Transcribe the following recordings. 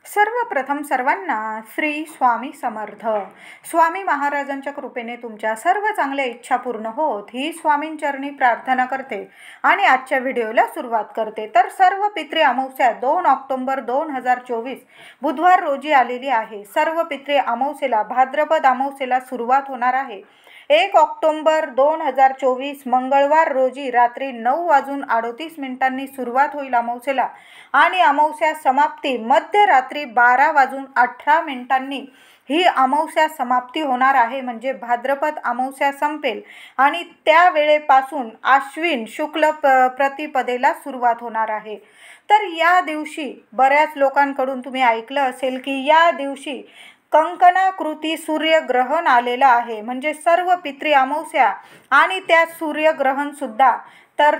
सर्वप्रथम सर्वांना श्री स्वामी समर्थ. स्वामी महाराजांच्या कृपेने तुमच्या सर्व चांगल्या इच्छा पूर्ण होत ही स्वामींचरणी प्रार्थना करते आणि आजच्या व्हिडिओला सुरुवात करते. तर सर्व पितृ अमावस्या 2 ऑक्टोबर 2024 बुधवार रोजी आलेली आहे. सर्व पितृ अमावस्येला भाद्रपद अमावस्येला सुरुवात होणार आहे. 1 ऑक्टोबर 2024 मंगळवार रोजी रात्री 9:38 सुरुवात होईल अमावस्येला आणि अमावस्या समाप्ती मध्यरात्री 12:18 ही अमावस्या समाप्ती होणार आहे. म्हणजे भाद्रपद अमावस्या संपेल आणि त्या वेळेपासून आश्विन शुक्ल प्रतिपदेला सुरुवात होणार आहे. तर या दिवशी बऱ्याच लोकांकडून तुम्ही ऐकलं असेल की या दिवशी कंकणाकृती सूर्यग्रहण आलेलं आहे. म्हणजे सर्व पितृ अमावस्या आणि त्या सूर्यग्रहण सुद्धा तर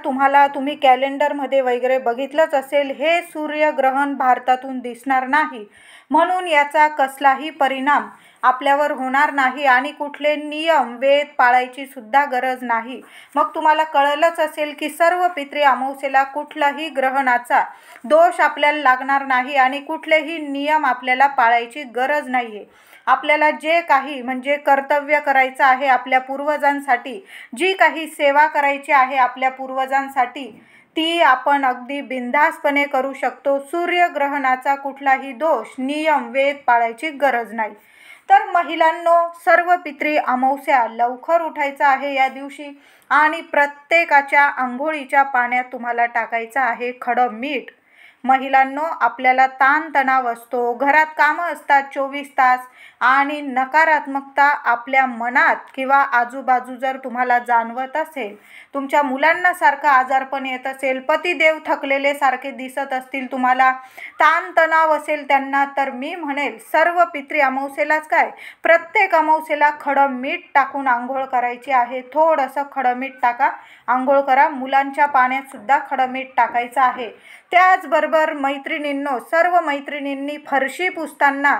तुम्ही कॅलेंडरमध्ये वगैरे बघितलंच असेल. हे सूर्यग्रहण भारतातून दिसणार नाही म्हणून याचा कसलाही परिणाम आपल्यावर होणार नाही आणि कुठले नियम वेद पाळायची सुद्धा गरज नाही. मग तुम्हाला कळलंच असेल की सर्व पितृ अमावस्येला कुठलाही ग्रहणाचा दोष आपल्याला लागणार नाही आणि कुठलेही नियम आपल्याला पाळायची गरज नाही आहे. आपल्याला जे काही म्हणजे कर्तव्य करायचं आहे आपल्या पूर्वजांसाठी, जी काही सेवा करायची आहे आपल्या पूर्वजांसाठी, ती आपण अगदी बिनधास्तपणे करू शकतो. सूर्यग्रहणाचा कुठलाही दोष नियम वेद पाळायची गरज नाही. तर महिलांनो, सर्व पितृ अमावस्या लवकर उठायचं आहे या दिवशी आणि प्रत्येकाच्या आंघोळीच्या पाण्यात तुम्हाला टाकायचं आहे खडं मीठ. महिलांनो, आपल्याला ताणतणाव असतो, घरात कामं असतात 24 तास आणि नकारात्मकता आपल्या मनात किंवा आजूबाजू जर तुम्हाला जाणवत असेल, तुमच्या मुलांना सारखं आजारपण येत असेल, पतिदेव थकलेले सारखे दिसत असतील, तुम्हाला ताणतणाव असेल त्यांना, तर मी म्हणेल सर्व पितृ अमावस्येलाच काय प्रत्येक अमावस्येला खडं मीठ टाकून आंघोळ करायची आहे. थोडंसं खडं मीठ टाका, आंघोळ करा. मुलांच्या पाण्यात सुद्धा खडं मीठ टाकायचं आहे. त्याचबरोबर मैत्रिणींनो, सर्व मैत्रिणींनी फरशी पुसताना,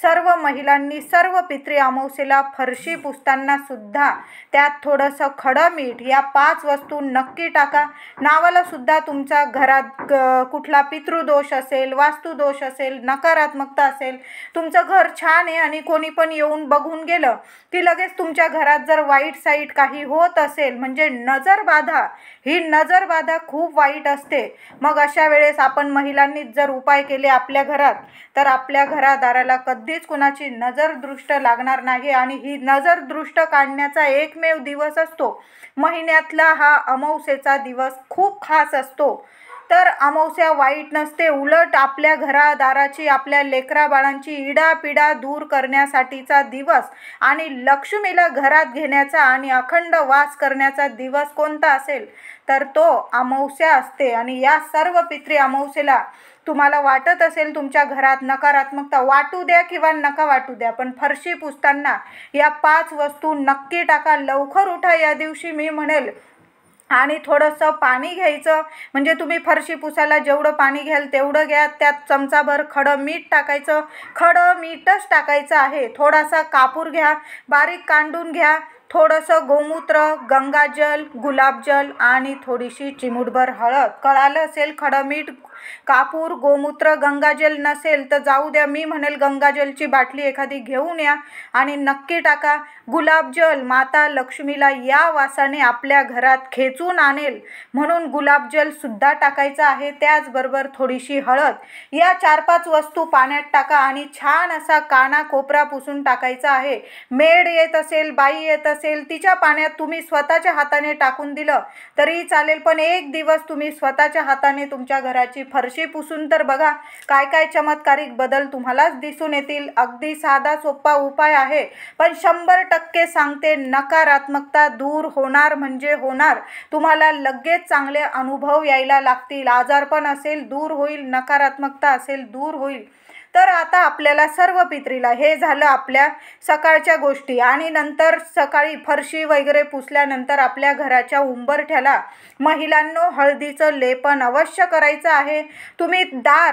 सर्व महिलांनी सर्व पितृ अमावस्येला फरशी पुसताना सुद्धा त्यात थोडंसं खडं मीठ या 5 वस्तू नक्की टाका. नावाला सुद्धा तुमच्या घरात कुठला पितृदोष असेल, वास्तुदोष असेल, नकारात्मकता असेल, तुमचं घर छान आहे आणि कोणी पण येऊन बघून गेलं की लगेच तुमच्या घरात जर वाईट साईड काही होत असेल, म्हणजे नजरबाधा, ही नजरबाधा खूप वाईट असते. मग अशा वेळेस आपण महिलांनी जर उपाय केले आपल्या घरात, तर आपल्या घरादाराला कधीच कुणाची नजरदृष्ट लागणार नाही. आणि ही नजरदृष्ट काढण्याचा एकमेव दिवस असतो महिन्यातला हा अमावस्येचा दिवस, खूप खास असतो. तर अमावस्या वाईट नसते, उलट आपल्या घरादाराची, आपल्या लेकरा बाळांची इडापिडा दूर करण्यासाठीचा दिवस आणि लक्ष्मीला घरात घेण्याचा आणि अखंड वास करण्याचा दिवस कोणता असेल तर तो अमावस्या असते. आणि या सर्व पितृ अमावस्येला तुम्हाला वाटत असेल तुमच्या घरात नकारात्मकता, वाटू द्या किंवा नका वाटू द्या, पण फरशी पुसताना या 5 वस्तू नक्की टाका. लवकर उठा या दिवशी मी म्हणेल आणि थोडंसं पाणी घ्यायचं. म्हणजे तुम्ही फरशी पुसायला जेवढं पाणी घ्याल तेवढं घ्या. त्यात चमचाभर खडं मीठ टाकायचं. खडं मीठच टाकायचं आहे. थोडासा कापूर घ्या, बारीक कांडून घ्या. थोडंसं गोमूत्र, गंगाजल, गुलाबजल आणि थोडीशी चिमूटभर हळद. कळालं असेल, खडं मीठ, कापूर, गोमूत्र, गंगाजल नसेल तर जाऊ द्या, मी म्हणेल गंगाजलची बाटली एखादी घेऊन या आणि नक्की टाका. गुलाबजल माता लक्ष्मीला या वासाने आपल्या घरात खेचून आणेल म्हणून गुलाबजल सुद्धा टाकायचं आहे. त्याचबरोबर थोडीशी हळद. या 4-5 वस्तू पाण्यात टाका आणि छान असा काना कोपरा पुसून टाकायचा आहे. मेड येत असेल, बाई येत असेल, तिच्या पाण्यात तुम्ही स्वतःच्या हाताने टाकून दिलं तरी चालेल, पण एक दिवस तुम्ही स्वतःच्या हाताने तुमच्या घराची फरशी पुसून तर बघा, काय काय चमत्कारिक बदल तुम्हालाच दिसून येतील. अगदी साधा सोपा उपाय आहे, पण 100% सांगते, नकारात्मकता दूर होणार म्हणजे होणार. तुम्हाला लगेच चांगले अनुभव यायला लागतील. आजारपण असेल दूर होईल, नकारात्मकता असेल दूर होईल. तर आता आपल्याला सर्व पितरीला हे झालं आपल्या सकाळच्या गोष्टी. आणि नंतर सकाळी फरशी वगैरे पुसल्यानंतर आपल्या घराच्या उंबरठ्याला महिलांनो हळदीचं लेपन अवश्य करायचं आहे. तुम्ही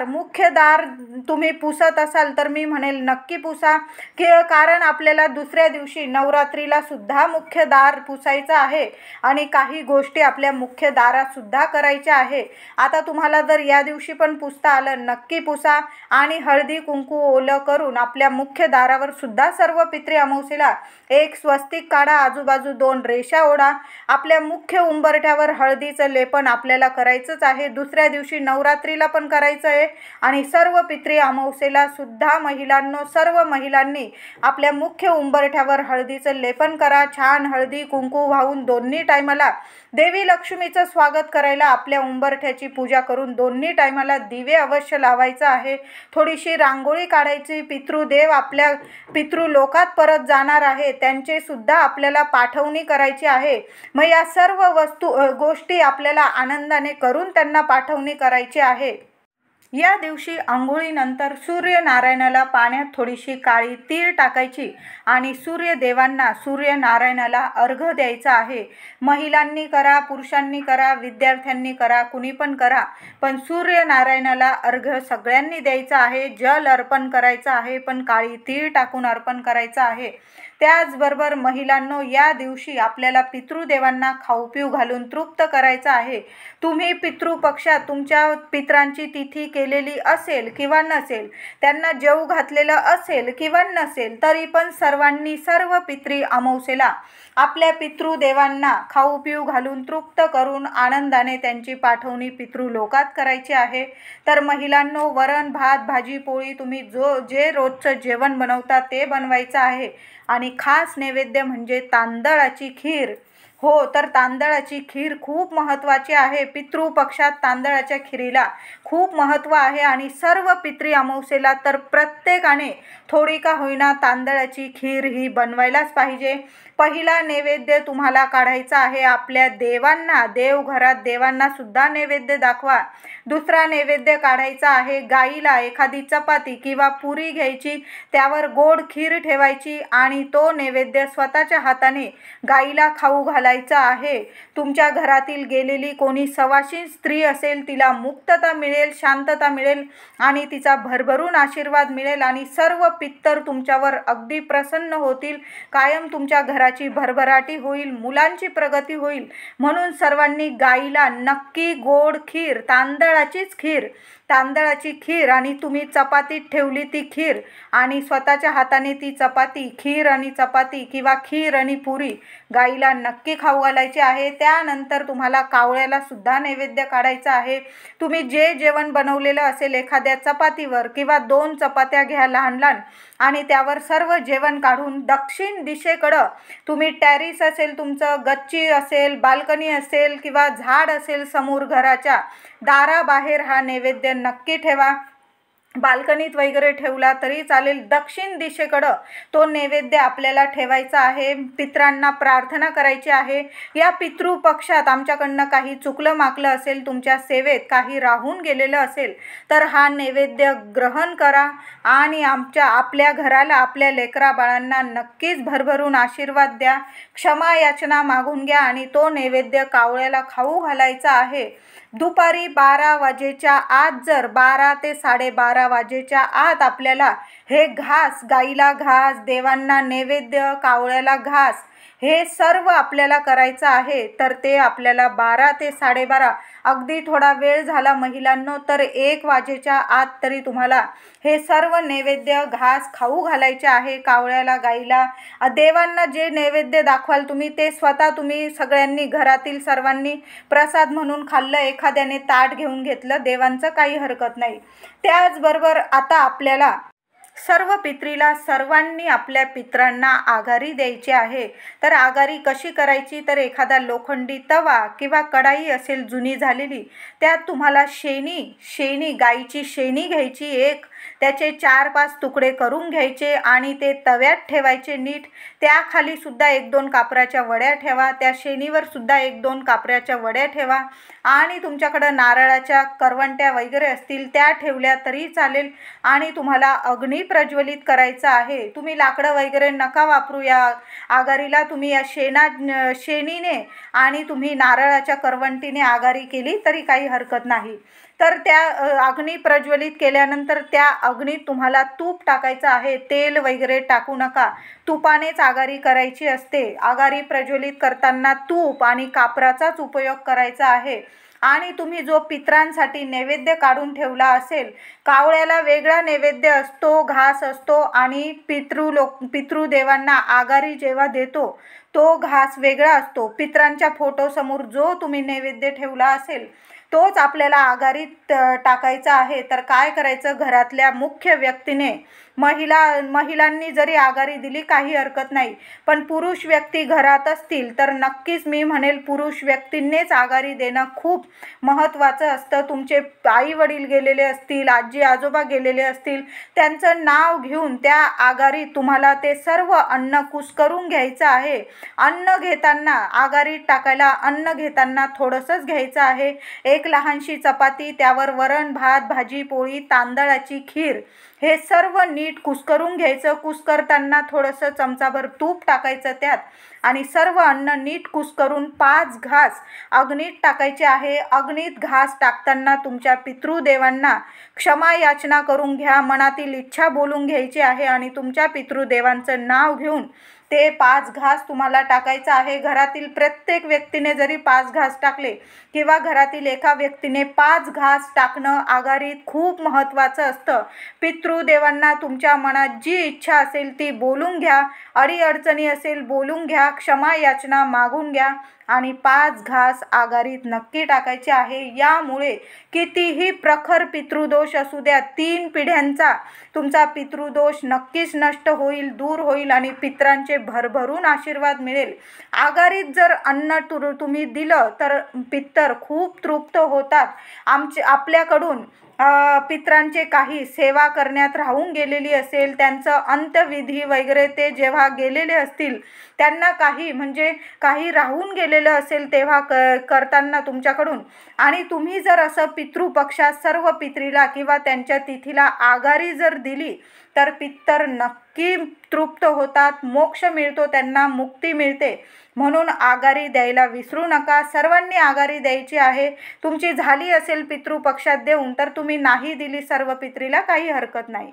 मुख्य दार तुम्ही पुसत असाल तर मी म्हणेल नक्की पुसा, कारण आपल्याला दुसऱ्या दिवशी नवरात्रीला सुद्धा मुख्य दार पुसायचं आहे आणि काही गोष्टी आपल्या मुख्य दारात सुद्धा करायच्या आहे. आता तुम्हाला जर या दिवशी पण पुसता आलं नक्की पुसा आणि हळदी कुंकू ओलं करून आपल्या मुख्य दारावर सुद्धा सर्व पितृ अमावस्येला एक स्वस्तिक काढा, आजूबाजू 2 रेषा ओढा. आपल्या मुख्य उंबरठ्यावर हळदीचं लेपन आपल्याला करायचंच आहे. दुसऱ्या दिवशी नवरात्रीला पण करायचं आहे आणि सर्व पितृ अमावस्येला सुद्धा महिलांनो, सर्व महिलांनी आपल्या मुख्य उंबरठ्यावर हळदीचं लेपन करा. छान हळदी कुंकू वाहून दोन्ही टायमाला देवी लक्ष्मीचं स्वागत करायला आपल्या उंबरठ्याची पूजा करून दोन्ही टायमाला दिवे अवश्य लावायचं आहे. थोडीशी रांगोळी काढायची. पितृदेव आपल्या पितृलोकात परत जाणार आहे, त्यांचे सुद्धा आपल्याला पाठवणी करायची आहे. मग या सर्व गोष्टी आपल्याला आनंदाने करून त्यांना पाठवणी करायची आहे. या दिवशी आंघोळीनंतर सूर्यनारायणाला पाण्यात थोडीशी काळी तीळ टाकायची आणि सूर्यदेवांना, सूर्यनारायणाला अर्घ्य द्यायचा आहे. महिलांनी करा, पुरुषांनी करा, विद्यार्थ्यांनी करा, कुणी पण करा, पण सूर्यनारायणाला अर्घ्य सगळ्यांनी द्यायचं आहे. जल अर्पण करायचं आहे, पण काळी तीळ टाकून अर्पण करायचं आहे. त्याचबरोबर महिलांनो, या दिवशी आपल्याला पितृदेवांना खाऊ पिऊ घालून तृप्त करायचं आहे. तुम्ही पितृपक्षात तुमच्या पितरांची तिथी केलेली असेल किंवा नसेल, त्यांना जेवू घातलेलं असेल किंवा नसेल, तरी पण सर्वांनी सर्व पितृ अमावस्येला आपल्या पितृदेवांना खाऊ पिऊ घालून तृप्त करून आनंदाने त्यांची पाठवणी पितृलोकात करायची आहे. तर महिलांनो, वरण भात भाजी पोळी तुम्ही जे रोजचं जेवण बनवता ते बनवायचं आहे आणि खास नैवेद्य म्हणजे तांदळाची खीर. हो, तर तांदळाची खीर खूप महत्त्वाची आहे. पितृपक्षात तांदळाच्या खिरीला खूप महत्त्व आहे आणि सर्व पितृ अमावस्येला तर प्रत्येकाने थोडी का होईना तांदळाची खीर ही बनवायलाच पाहिजे. पहिला नैवेद्य तुम्हाला काढायचा आहे आपल्या देवांना, देवघरात देवांना सुद्धा नैवेद्य दाखवा. दुसरा नैवेद्य काढायचा आहे गाईला. एखादी चपाती किंवा पुरी घ्यायची, त्यावर गोड खीर ठेवायची आणि तो नैवेद्य स्वतःच्या हाताने गाईला खाऊ घालायचा आहे. तुमच्या घरातील गेलेली कोणी सवाशीण स्त्री असेल, तिला मुक्तता मिळेल, शांतता मिळेल आणि तिचा भरभरून आशीर्वाद मिळेल आणि सर्व पितर तुमच्यावर अगदी प्रसन्न होतील. कायम तुमच्या घराची भरभराटी होईल, मुलांची प्रगती होईल. म्हणून सर्वांनी गाईला नक्की गोड खीर, तांदळाचीच खीर, तांदळाची खीर आणि तुम्ही चपातीत ठेवली ती खीर आणि स्वतःच्या हाताने ती चपाती, खीर आणि चपाती किंवा खीर आणि पुरी गाईला नक्की खाऊ घालायची आहे. त्यानंतर तुम्हाला कावळ्याला सुद्धा नैवेद्य काढायचा आहे. तुम्ही जे जेवण बनवलेलं असेल एखाद्या चपातीवर किंवा 2 चपात्या घ्या लहान लहान आणि त्यावर सर्व जेवण काढून दक्षिण दिशेकडं, तुम्ही टॅरिस असेल तुमचं, गच्ची असेल, बाल्कनी असेल किंवा झाड असेल समोर घराच्या दाराबाहेर हा नैवेद्य नक्की ठेवा. बाल्कनीत वगैरे ठेवला तरी चालेल. दक्षिण दिशेकडं तो नैवेद्य आपल्याला ठेवायचा आहे. पितरांना प्रार्थना करायची आहे. या पितृपक्षात आमच्याकडनं काही चुकलं माकलं असेल, तुमच्या सेवेत काही राहून गेलेलं असेल, तर हा नैवेद्य ग्रहण करा आणि आपल्या घराला, आपल्या लेकरा बाळांना नक्कीच भरभरून आशीर्वाद द्या. क्षमा याचना मागून घ्या आणि तो नैवेद्य कावळ्याला खाऊ घालायचा आहे. दुपारी 12 वाजेच्या आत, जर 12 ते 12:30 वाजेच्या आत आपल्याला हे घास, गाईला घास, देवांना नैवेद्य, कावळ्याला घास, हे सर्व आपल्याला करायचं आहे. तर ते आपल्याला 12 ते 12:30, अगदी थोडा वेळ झाला महिलांनो तर 1 वाजेच्या आत तरी तुम्हाला हे सर्व नैवेद्य घास खाऊ घालायचे आहे. कावळ्याला, गाईला, देवांना जे नैवेद्य दाखवाल तुम्ही ते स्वतः तुम्ही सगळ्यांनी घरातील सर्वांनी प्रसाद म्हणून खाल्लं. एखाद्याने ताट घेऊन घेतलं, देवांचं काही हरकत नाही. त्याचबरोबर आता आपल्याला सर्व पितरीला, सर्वांनी आपल्या पितरांना आघारी द्यायची आहे. तर आघारी कशी करायची, तर एखादा लोखंडी तवा किंवा कढाई असेल जुनी झालेली, त्यात तुम्हाला शेणी, गाईची शेणी घ्यायची एक, त्याचे 4-5 तुकडे करून घ्यायचे आणि ते तव्यात ठेवायचे नीट. त्याखाली सुद्धा 1-2 कापराच्या वड्या ठेवा. त्या शेणीवर सुद्धा 1-2 कापराच्या वड्या ठेवा आणि तुमच्याकडं नारळाच्या करवंट्या वगैरे असतील त्या ठेवल्या तरी चालेल आणि तुम्हाला अग्नी प्रज्वलित करायचा आहे. तुम्ही लाकडं वगैरे नका वापरू या आघारीला. तुम्ही या शेणीने आणि तुम्ही नारळाच्या करवंटीने आघारी केली तरी काही हरकत नाही. तर त्या अग्नी प्रज्वलित केल्यानंतर त्या अग्नीत तुम्हाला तूप टाकायचं आहे. तेल वगैरे टाकू नका, तुपानेच आघारी करायची असते. आघारी प्रज्वलित करताना तूप आणि कापराचाच उपयोग करायचा आहे. आणि तुम्ही जो पितरांसाठी नैवेद्य काढून ठेवला असेल, कावळ्याला वेगळा नैवेद्य असतो, घास असतो, आणि पितृदेवांना आगारी जेव्हा देतो तो घास वेगळा असतो. पितरांच्या फोटोसमोर जो तुम्ही नैवेद्य ठेवला असेल तोच आपल्याला आगारीत टाकायचा आहे. तर काय करायचं, घरातल्या मुख्य व्यक्तीने, महिलांनी जरी आगारी दिली काही हरकत नाही, पण पुरुष व्यक्ती घरात असतील तर नक्कीच मी म्हणेल पुरुष व्यक्तींनीच आगारी देणं खूप महत्त्वाचं असतं. तुमचे आई वडील गेलेले असतील, आजी आजोबा गेलेले असतील, त्यांचं नाव घेऊन त्या आगारीत तुम्हाला ते सर्व अन्न कुस्करून घ्यायचं आहे. अन्न घेताना, आगारीत टाकायला अन्न घेताना थोडंसंच घ्यायचं आहे. एक लहानशी चपाती, त्यावर वरण भात, भाजी पोळी, तांदळाची खीर, हे सर्व नीट कुस्करून घ्यायचं. कुस्करताना थोडंसं चमचाभर तूप टाकायचं त्यात, आणि सर्व अन्न नीट कुस्करून 5 घास अग्नीत टाकायचे आहे. अग्नीत घास टाकताना तुमच्या पितृदेवांना क्षमा याचना करून घ्या, मनातील इच्छा बोलून घ्यायची आहे, आणि तुमच्या पितृदेवांचं नाव घेऊन ते 5 घास तुम्हाला टाकायचं आहे. घरातील प्रत्येक व्यक्तीने जरी 5 घास टाकले किंवा घरातील एका व्यक्तीने 5 घास टाकणं आगारीत खूप महत्त्वाचं असतं. पितृदेवांना तुमच्या मनात जी इच्छा असेल ती बोलून घ्या, अडीअडचणी असेल बोलून घ्या, क्षमा याचना मागून घ्या, आणि 5 घास आगारीत नक्की टाकायचे आहे. यामुळे कितीही प्रखर पितृदोष असू द्या, 3 पिढ्यांचा तुमचा पितृदोष नक्कीच नष्ट होईल, दूर होईल, आणि पितरांचे भरभरून आशीर्वाद मिळेल. आगारीत जर अन्न तुम्ही दिलं तर पितर खूप तृप्त होतात. आपल्याकडून पितरांचे काही सेवा करण्यात राहून गेलेली असेल, त्यांचं अंत्यविधी वगैरे ते जेव्हा गेलेले असतील, त्यांना काही राहून गेलेलं असेल तेव्हा करताना तुमच्याकडून, आणि तुम्ही जर असं पितृपक्षात सर्व पितरीला किंवा त्यांच्या तिथीला आगारी जर दिली तर पितर नक्की तृप्त होतात, मोक्ष मिळतो, त्यांना मुक्ती मिळते. म्हणून आगारी द्यायला विसरू नका. सर्वांनी आगारी द्यायची आहे. तुमची झाली असेल पितृपक्षात देऊन तर तुम्ही नाही दिली सर्व पितरीला काही हरकत नाही.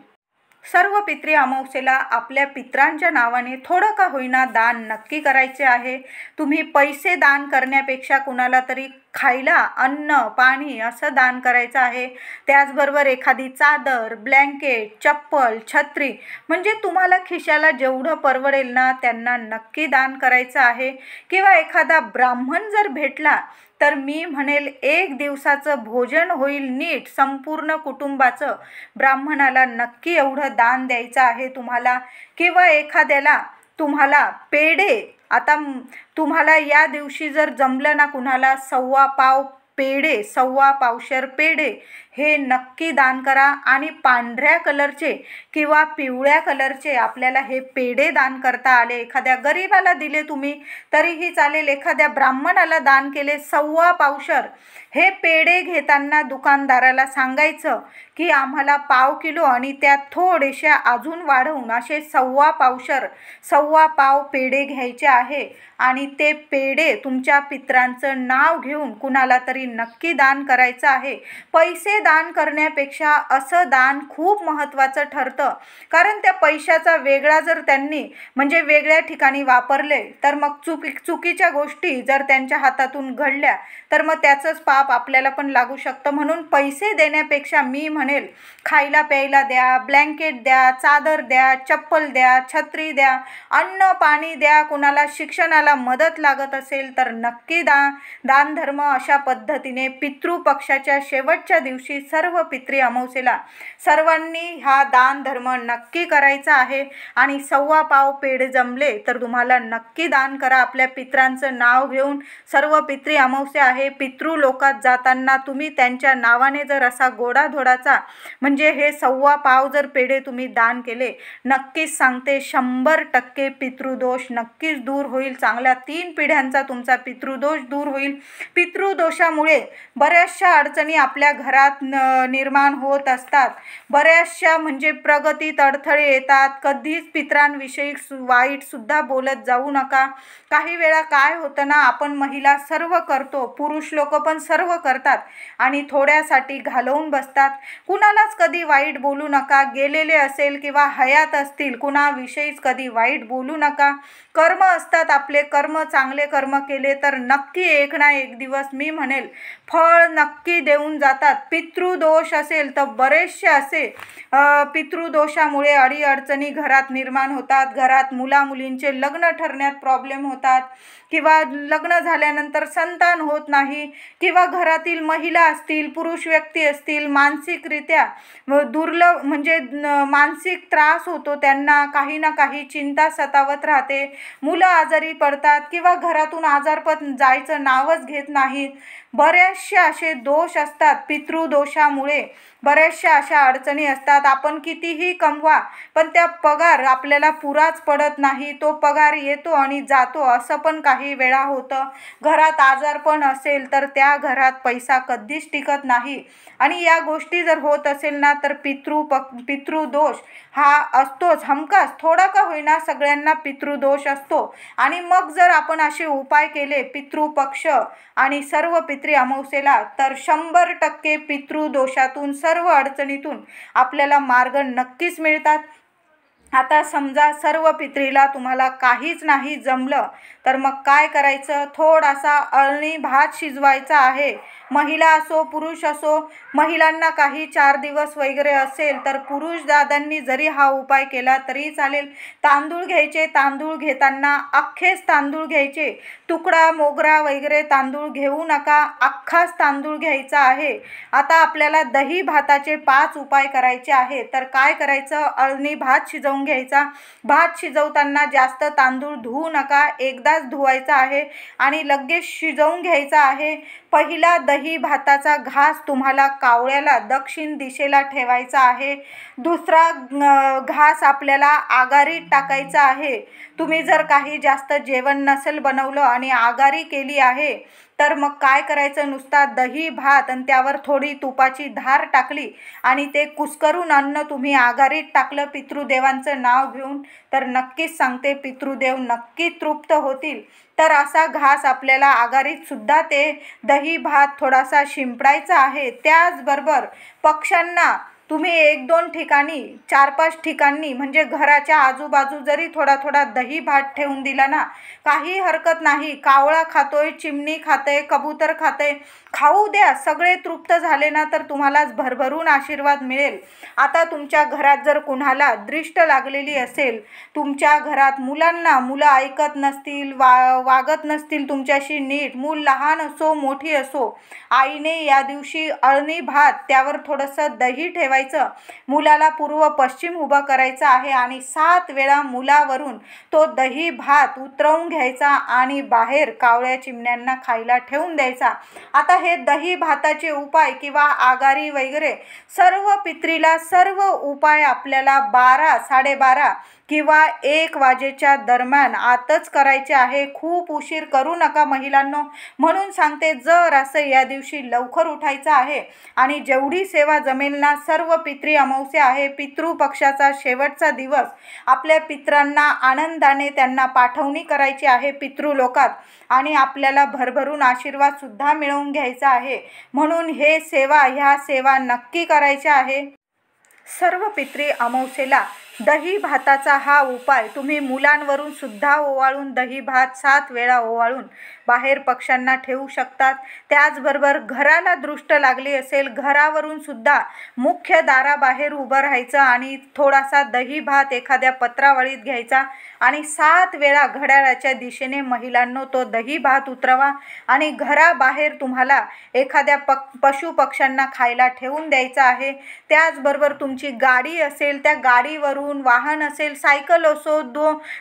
सर्व पितरी अमावस्येला आपल्या पितरांच्या नावाने थोडं का होईना दान नक्की करायचे आहे. तुम्ही पैसे दान करण्यापेक्षा कुणाला तरी खायला अन्न पाणी असं दान करायचं आहे. त्याचबरोबर एखादी चादर, ब्लँकेट, चप्पल, छत्री, म्हणजे तुम्हाला खिशाला जेवढं परवडेल ना त्यांना नक्की दान करायचं आहे. किंवा एखादा ब्राह्मण जर भेटला तर मी म्हणेल 1 दिवसाचं भोजन होईल नीट संपूर्ण कुटुंबाचं, ब्राह्मणाला नक्की एवढं दान द्यायचं आहे तुम्हाला. किंवा एखाद्याला तुम्हाला पेढे, आता तुम्हाला या दिवशी जर जमलं ना कुणाला 1.25 पाव पेढे, 1.25 पावशर पेढे हे नक्की दान करा. आणि पांढऱ्या कलरचे किंवा पिवळ्या कलरचे आपल्याला हे पेढे दान करता आले, एखाद्या गरीबाला दिले तुम्ही तरीही चालेल, एखाद्या ब्राह्मणाला दान केले 1.25 पावशर, हे पेढे घेताना दुकानदाराला सांगायचं की आम्हाला पाव किलो आणि त्यात थोडेशा अजून वाढवून असे 1.25 पावशर, 1.25 पाव पेढे घ्यायचे आहे. आणि ते पेढे तुमच्या पितरांचं नाव घेऊन कुणाला तरी नक्की दान करायचं आहे. पैसे दान करण्यापेक्षा असं दान खूप महत्त्वाचं ठरतं, कारण त्या पैशाचा वेगळा जर त्यांनी वेगळ्या ठिकाणी वापरले तर मग चुकीच्या गोष्टी जर त्यांच्या हातातून घडल्या तर मग त्याचंच पाप आपल्याला पण लागू शकतं. म्हणून पैसे देण्यापेक्षा मी म्हणेल खायला प्यायला द्या, ब्लँकेट द्या, चादर द्या, चप्पल द्या, छत्री द्या, अन्न पाणी द्या. कुणाला शिक्षणाला मदत लागत असेल तर नक्की दान धर्म अशा पद्धतीने पितृपक्षाच्या शेवटच्या दिवशी सर्व पितरी अमावस्येला सर्वांनी हा दान धर्म नक्की करायचा आहे. आणि 1.25 पाव पेढे जमले तर तुम्हाला नक्की दान करा आपल्या पितरांचं नाव घेऊन. सर्व पितरी अमावस्या आहे. पितृ लोकात जाताना तुम्ही त्यांच्या नावाने जर असा गोडाधोडाचा हे 1.25 पाव जर पेढे तुम्ही दान केले, नक्कीच सांगते 100% पितृदोष नक्कीच दूर होईल. चांगल्या 3 पिढ्यांचा तुमचा पितृदोष दूर होईल. पितृदोषामुळे बऱ्याचशा अडचणी आपल्या घरात निर्माण होत असतात. बऱ्याचशा म्हणजे प्रगतीत अडथळे येतात. कधीच पितरांविषयी वाईटसुद्धा बोलत जाऊ नका. काही वेळा काय होतं ना, आपण महिला सर्व करतो, पुरुष लोक पण सर्व करतात आणि थोड्यासाठी घालवून बसतात. कुणालाच कधी वाईट बोलू नका. गेलेले असेल किंवा हयात असतील कुणाविषयीच कधी वाईट बोलू नका. कर्म असतात आपले, कर्म चांगले कर्म केले तर नक्की एक ना एक दिवस मी म्हणेल फळ नक्की देऊन जातात. पितृदोष असेल तर बरेचसे असे पितृदोषामुळे अडीअडचणी घरात निर्माण होतात. घरात मुलामुलींचे लग्न ठरण्यात प्रॉब्लेम होतात किंवा लग्न झाल्यानंतर संतान होत नाही किंवा घरातील महिला असतील, पुरुष व्यक्ती असतील, मानसिकरित्या दुर्लभ म्हणजे मानसिक त्रास होतो त्यांना. काही ना काही चिंता सतावत राहते. मुलं आजारी पडतात किंवा घरातून आजारपण जायचं नावच घेत नाहीत. बरेचसे असे दोष असतात. पितृदोषामुळे बऱ्याचशा अशा अडचणी असतात. आपण कितीही कमवा पण त्या पगार आपल्याला पुराच पडत नाही. तो पगार येतो आणि जातो असं पण काही वेळा होतं. घरात आजारपण असेल तर त्या घरात पैसा कधीच टिकत नाही. आणि या गोष्टी जर होत असेल ना तर पितृदोष हा असतोच हमखास. थोडा का होईना सगळ्यांना पितृदोष असतो. आणि मग जर आपण असे उपाय केले पितृपक्ष आणि सर्व पितृ अमावस्येला तर 100% पितृदोषातून सर्व अडचणीतून आपल्याला मार्ग नक्कीच मिळतात. आता समजा सर्व पित्रीला तुम्हाला काहीच नाही जमलं तर मग काय करायचं, थोडासा अळणी भात शिजवायचा आहे. महिला असो पुरुष असो, महिलांना काही 4 दिवस वगैरे असेल तर पुरुष दादांनी जरी हा उपाय केला तरी चालेल. तांदूळ घ्यायचे, तांदूळ घेताना अख्खेच तांदूळ घ्यायचे, तुकडा मोगरा वगैरे तांदूळ घेऊ नका, अख्खाच तांदूळ घ्यायचा आहे. आता आपल्याला दही भाताचे 5 उपाय करायचे आहे. तर काय करायचं, अळणी भात शिजवून घ्यायचा. भात शिजवताना जास्त तांदूळ धुवू नका, एकदाच धुवायचा आहे आणि लगेच शिजवून घ्यायचा आहे. पहिला दही भाताचा घास तुम्हाला कावळ्याला दक्षिण दिशेला ठेवायचा आहे. दुसरा घास आपल्याला आगारीत टाकायचा आहे. तुम्ही जर काही जास्त जेवण नसेल बनवलं आणि आगारी केली आहे तर मग काय करायचं, नुसता दही भात आणि त्यावर थोडी तुपाची धार टाकली आणि ते कुस्करून अन्न तुम्ही आगारीत टाकलं पितृदेवांचं नाव घेऊन तर नक्कीच सांगते पितृदेव नक्की तृप्त होतील. तर असा घास आपल्याला आगारीत सुद्धा ते दही भात थोडासा शिंपडायचा आहे. त्याचबरोबर पक्ष्यांना तुम्ही 1-2 ठिकाणी 4-5 ठिकाणी म्हणजे घराच्या आजूबाजू जरी थोडा थोडा दही भात ठेवून दिला ना काही हरकत नाही. कावळा खातोय, चिमणी खाते, कबूतर खाते, खाऊ द्या. सगळे तृप्त झाले ना तर तुम्हालाच भरभरून आशीर्वाद मिळेल. आता तुमच्या घरात जर कुणाला दृष्ट लागलेली असेल, तुमच्या घरात मुलं ऐकत नसतील, वागत नसतील तुमच्याशी नीट, मूल लहान असो मोठी असो, आईने या दिवशी अळणी भात त्यावर थोडंसं दही ठेवायचं, मुलाला पूर्व पश्चिम उभं करायचं आहे आणि 7 वेळा मुलावरून तो दही भात उतरवून घ्यायचा आणि बाहेर कावळ्या चिमण्यांना खायला ठेवून द्यायचा. आता हे दही भाताचे उपाय किंवा आगारी वगैरे सर्व पित्रीला सर्व उपाय आपल्याला 12, 12:30 किंवा 1 वाजेच्या दरम्यान आतच करायचे आहे. खूप उशीर करू नका महिलांनो. म्हणून सांगते जर असं या दिवशी लवकर उठायचं आहे आणि जेवढी सेवा जमेल ना, सर्व पितृ अमावस्या आहे, पितृपक्षाचा शेवटचा दिवस, आपल्या पित्रांना आनंदाने त्यांना पाठवणी करायची आहे पितृलोकात आणि आपल्याला भरभरून आशीर्वाद सुद्धा मिळवून घ्यायचा आहे. म्हणून ह्या सेवा नक्की करायच्या आहे. सर्व पितृ अमावस्येला दही भाताचा हा उपाय तुम्ही मुलांवरून सुद्धा ओवाळून दही भात 7 वेळा ओवाळून बाहेर पक्ष्यांना ठेवू शकतात. त्याचबरोबर घराला दृष्ट लागली असेल, घरावरून सुद्धा मुख्य दाराबाहेर उभं राहायचं आणि थोडासा दही भात एखाद्या पत्रावळीत घ्यायचा आणि 7 वेळा घड्याळाच्या दिशेने महिलांनो तो दही भात उतरवा आणि घराबाहेर तुम्हाला एखाद्या पशु पक्ष्यांना खायला ठेवून द्यायचं आहे. त्याचबरोबर तुमची गाडी असेल त्या गाडीवरून करून वाहन असेल, सायकल असो,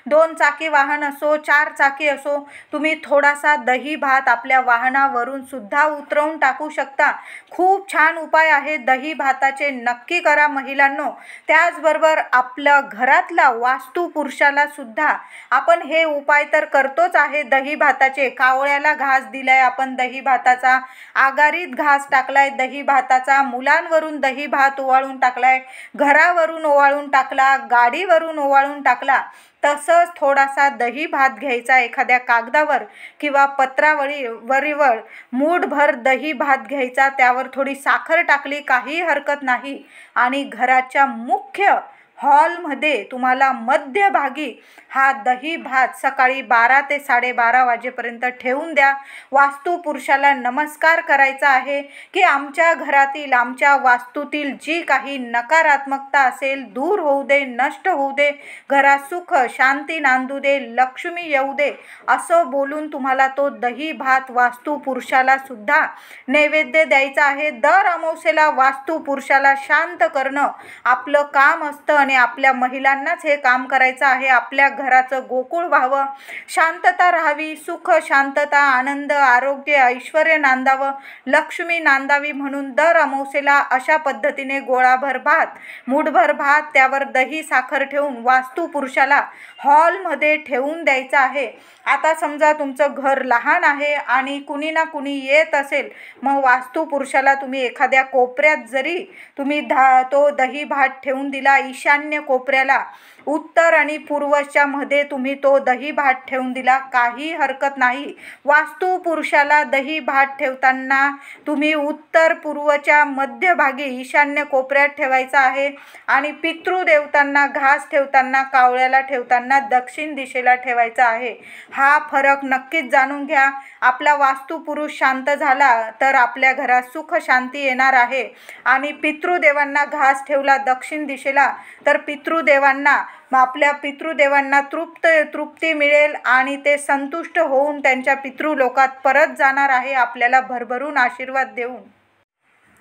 दोन चाकी वाहन असो, 4 चाकी असो, तुम्ही थोडासा दही भात आपल्या वाहनावरून सुद्धा उतरवून टाकू शकता। खूप छान उपाय आहे दही भाताचे, नक्की करा महिलांनो। त्याचबरोबर आपल्या घरातला वास्तू पुरुषाला सुद्धा आपण हे उपाय तर करतोच आहे दही भाताचे। कावळ्याला घास दिलाय आपण दही भाताचा, आगारीत घास टाकलाय दही भाताचा, मुलांवरून दही भात ओवाळून टाकलाय, घरावरून ओवाळून टाकला, गाडीवरून ओवाळून टाकला। तसंच थोडासा दही भात घ्यायचा एखाद्या कागदावर किंवा पत्रावळीवर मूठभर दही भात घ्यायचा, त्यावर थोडी साखर टाकली काही हरकत नाही, आणि घराच्या मुख्य हॉलमध्ये तुम्हाला मध्यभागी हा दही भात सकाळी 12 ते 12:30 वाजेपर्यंत ठेवून द्या। वास्तू पुरुषाला नमस्कार करायचा आहे की आमच्या घरातील, आमच्या वास्तूतील जी काही नकारात्मकता असेल दूर होऊ दे, नष्ट होऊ दे, घरात सुख शांती नांदू दे, लक्ष्मी येऊ दे, असं बोलून तुम्हाला तो दही भात वास्तू पुरुषाला सुद्धा नैवेद्य द्यायचा आहे। दर अमावस्येला वास्तू पुरुषाला शांत करणं आपलं काम असतं आणि आपल्या महिलांनाच हे काम करायचं आहे। आपल्या घराचं गोकुळ व्हावं, शांतता राहावी, सुख शांतता आनंद आरोग्य ऐश्वर्य नांदावं, लक्ष्मी नांदावी, म्हणून दर अमावस्येला अशा पद्धतीने गोळाभर भात, मूठभर भात, त्यावर दही साखर ठेवून वास्तू पुरुषाला हॉलमध्ये ठेवून द्यायचं आहे। आता समजा तुमचं घर लहान आहे आणि कुणी ना कुणी येत असेल, मग वास्तू पुरुषाला तुम्ही एखाद्या कोपऱ्यात जरी तुम्ही तो दही भात ठेवून दिला, ईशान्य कोपऱ्याला उत्तर आणि पूर्वच्या मध्ये तुम्ही तो दही भात ठेवून दिला, काही हरकत नाही। वास्तू पुरुषाला दही भात ठेवताना तुम्ही उत्तर पूर्वच्या मध्यभागी ईशान्य कोपऱ्यात ठेवायचा आहे, आणि पितृदेवतांना घास ठेवताना, कावळ्याला ठेवताना दक्षिण दिशेला ठेवायचा आहे। हा फरक नक्कीच जाणून घ्या। आपला वास्तू पुरुष शांत झाला तर आपल्या घरात सुख शांती येणार आहे, आणि पितृदेवांना घास ठेवला दक्षिण दिशेला तर आपल्या पितृदेवांना तृप्ती मिळेल आणि ते संतुष्ट होऊन त्यांच्या पितृलोकात परत जाणार आहे, आपल्याला भरभरून आशीर्वाद देऊन।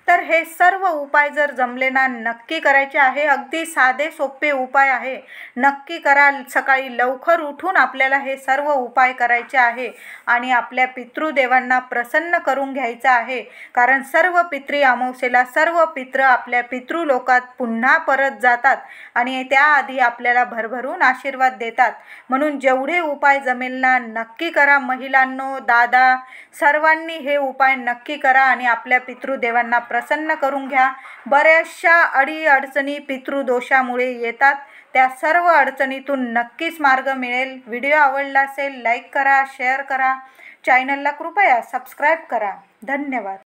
तर हे सर्व उपाय जर जमले ना, नक्की करायचे आहे। अगदी साधे सोपे उपाय आहे, नक्की करा। सकाळी लवकर उठून आपल्याला हे सर्व उपाय करायचे आहे आणि आपल्या पितृदेवांना प्रसन्न करून घ्यायचं आहे, कारण सर्व पितृ अमावस्येला सर्व पितृ आपल्या पितृलोकात पुन्हा परत जातात आणि त्याआधी आपल्याला भरभरून आशीर्वाद देतात। म्हणून जेवढे उपाय जमेल ना, नक्की करा महिलांनो, दादा सर्वांनी हे उपाय नक्की करा आणि आपल्या पितृदेवांना प्रसन्न करून घ्या। बऱ्याचशा अडीअडचणी पितृदोषामुळे येतात, त्या सर्व अडचणीतून नक्कीच मार्ग मिळेल। व्हिडिओ आवडला असेल लाईक करा, शेअर करा, चॅनलला कृपया सबस्क्राईब करा। धन्यवाद।